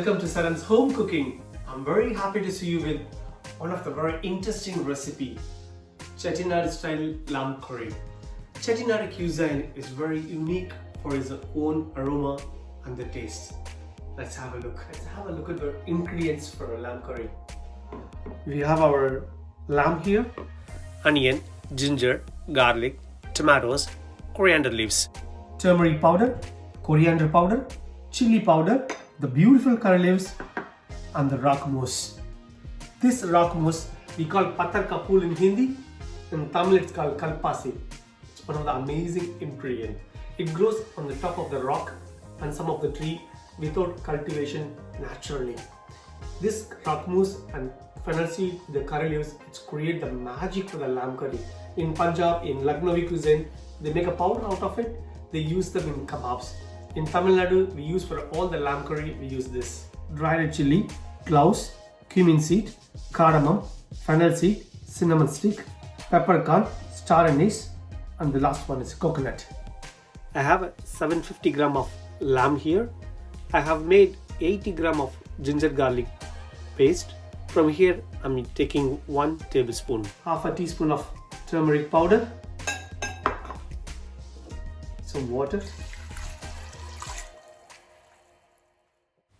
welcome to Saran's home cooking. I'm very happy to see you with one of the very interesting recipe, Chettinad style lamb curry. Chettinad cuisine is very unique for its own aroma and the taste. Let's have a look. Let's have a look at the ingredients for a lamb curry. We have our lamb here, onion, ginger, garlic, tomatoes, coriander leaves, turmeric powder, coriander powder, chili powder, the beautiful curry leaves, and the rock mousse. This rock mousse we call patar kapul in Hindi. In Tamil it's called kalpasi. It's one of the amazing ingredients. It grows on the top of the rock and some of the tree without cultivation naturally. This rock mousse and fennel seed, the curry leaves, it's create the magic for the lamb curry. In Punjab, in Lucknowi cuisine, they make a powder out of it. They use them in kebabs. In Tamil Nadu, we use for all the lamb curry, we use this. Dried chili, cloves, cumin seed, cardamom, fennel seed, cinnamon stick, peppercorn, star anise, and the last one is coconut. I have 750 gram of lamb here. I have made 80 gram of ginger garlic paste. From here, I'm taking 1 tablespoon. Half a teaspoon of turmeric powder. Some water.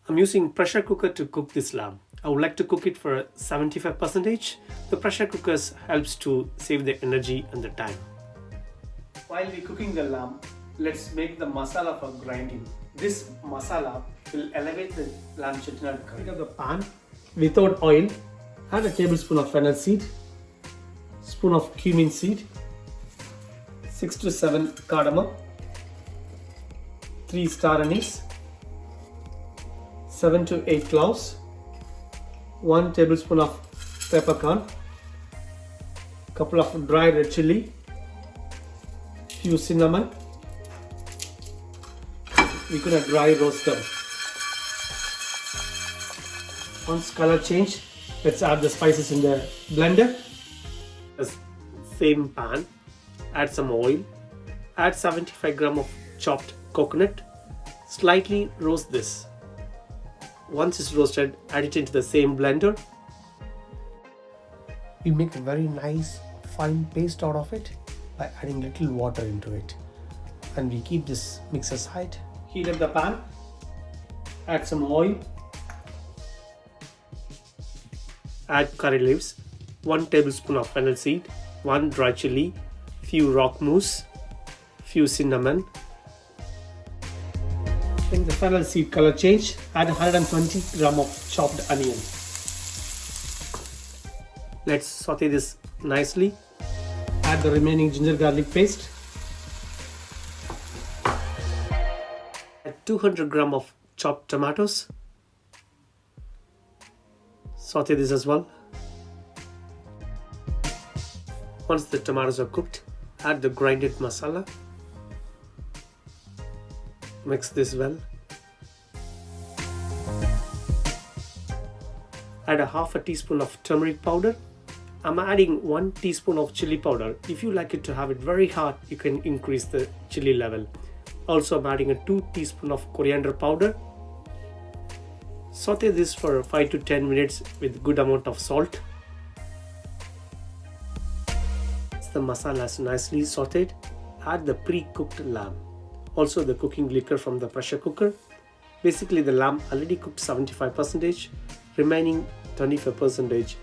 I'm using pressure cooker to cook this lamb. I would like to cook it for 75%. The pressure cookers helps to save the energy and the time. While we're cooking the lamb, let's make the masala for grinding. This masala will elevate the lamb chettinad curry. Heat up the pan without oil. Add a tablespoon of fennel seed, spoon of cumin seed, 6 to 7 cardamom, 3 star anise, 7 to 8 cloves, 1 tablespoon of peppercorn, couple of dry red chili, few cinnamon. We're gonna dry roast them. Once color change, let's add the spices in the blender. Same pan, add some oil, add 75 gram of chopped coconut, slightly roast this. Once it's roasted, add it into the same blender. We make a very nice fine paste out of it by adding little water into it. And we keep this mix aside. Heat up the pan, add some oil, add curry leaves, 1 tablespoon of fennel seed, 1 dry chili, few rock mousse, few cinnamon. In the fennel seed color change, add 120 gram of chopped onion. Let's saute this nicely. Add the remaining ginger garlic paste. Add 200 gram of chopped tomatoes. Saute this as well. Once the tomatoes are cooked, add the grinded masala. Mix this well. Add a half a teaspoon of turmeric powder. I'm adding 1 teaspoon of chili powder. If you like it to have it very hot, you can increase the chili level. Also, I'm adding a 2 teaspoon of coriander powder. Saute this for 5 to 10 minutes with good amount of salt. Once the masala is nicely sauteed, add the pre-cooked lamb. Also the cooking liquor from the pressure cooker. Basically the lamb already cooked 75%, remaining 25%.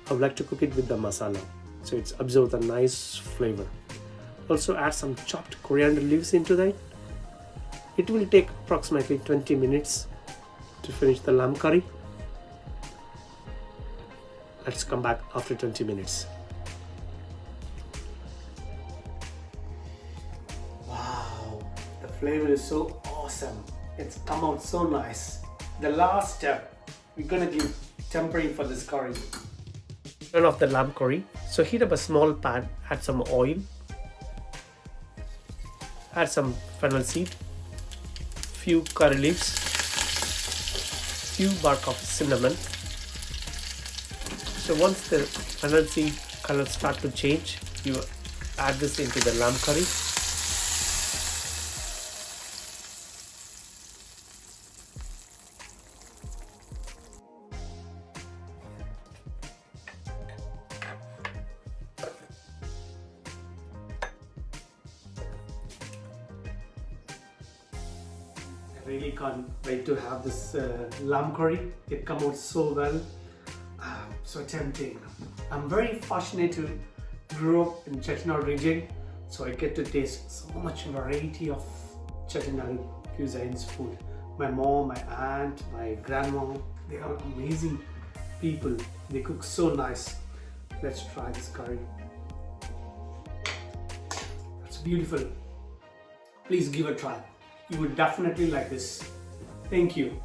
I would like to cook it with the masala, so it's absorb the nice flavor. Also add some chopped coriander leaves into that. It will take approximately 20 minutes to finish the lamb curry. Let's come back after 20 minutes. Wow, the flavor is so awesome. It's come out so nice. The last step, we're gonna give tempering for this curry. Turn off the lamb curry. So heat up a small pan, add some oil, add some fennel seed, few curry leaves, few bark of cinnamon. So once the fennel seed color start to change, you add this into the lamb curry. really can't wait to have this lamb curry. It come out so well, so tempting. I'm very fortunate to grow up in Chettinad region, so I get to taste so much variety of Chettinad cuisines food. My mom, my aunt, my grandma, they are amazing people. They cook so nice. Let's try this curry. It's beautiful. Please give a try. You would definitely like this. Thank you.